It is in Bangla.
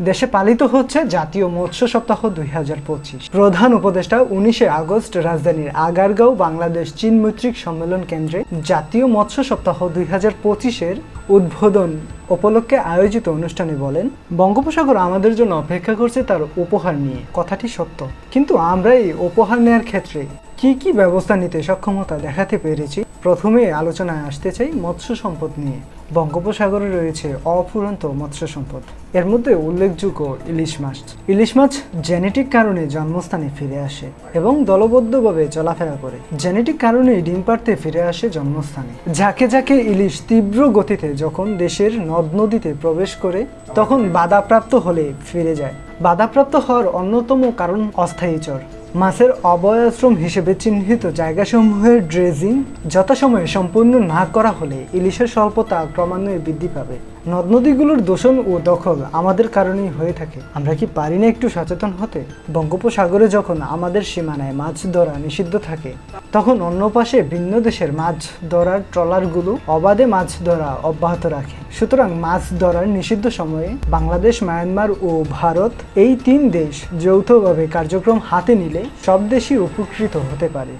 দেশে পালিত হচ্ছে জাতীয় মৎস্য সপ্তাহ 2025। প্রধান উপদেষ্টা 19 আগস্ট রাজধানীর আগারগাঁও বাংলাদেশ চীন মৈত্রিক সম্মেলন কেন্দ্রে জাতীয় মৎস্য সপ্তাহ 2025-এর উদ্বোধন উপলক্ষে আয়োজিত অনুষ্ঠানে বলেন, বঙ্গোপসাগর আমাদের জন্য অপেক্ষা করছে তার উপহার নিয়ে। কথাটি সত্য, কিন্তু আমরা এই উপহার নেওয়ার ক্ষেত্রে কি কি ব্যবস্থা নিতে সক্ষমতা দেখাতে পেরেছি। প্রথমে আলোচনায় আসতে চাই মৎস্য সম্পদ নিয়ে। বঙ্গোপসাগরে রয়েছে অফুরন্ত মৎস্য সম্পদ। এর মধ্যে উল্লেখযোগ্য ইলিশ মাছ। ইলিশ মাছ জেনেটিক কারণে জন্মস্থানে ফিরে আসে এবং দলবদ্ধভাবে চলাফেরা করে। জেনেটিক কারণে ডিম পাড়তে ফিরে আসে জন্মস্থানে। ঝাঁকে ঝাঁকে ইলিশ তীব্র গতিতে যখন দেশের নদ নদীতে প্রবেশ করে তখন বাধাপ্রাপ্ত হলে ফিরে যায়। বাধাপ্রাপ্ত হওয়ার অন্যতম কারণ অস্থায়ী চর। মাছের অভয়াশ্রম হিসেবে চিহ্নিত জায়গাসমূহের ড্রেজিং যথাসময়ে সম্পূর্ণ না করা হলে ইলিশের স্বল্পতা ক্রমান্বয়ে বৃদ্ধি পাবে। নদ নদীগুলোর দূষণ ও দখল আমাদের কারণেই হয়ে থাকে। আমরা কি পারি না একটু সচেতন হতে? বঙ্গোপসাগরে যখন আমাদের সীমানায় মাছ ধরা নিষিদ্ধ থাকে, তখন অন্য পাশে ভিন্ন দেশের মাছ ধরার ট্রলারগুলো অবাধে মাছ ধরা অব্যাহত রাখে। সুতরাং মাছ ধরার নিষিদ্ধ সময়ে বাংলাদেশ, মায়ানমার ও ভারত এই 3 দেশ যৌথভাবে কার্যক্রম হাতে নিলে সব দেশই উপকৃত হতে পারে।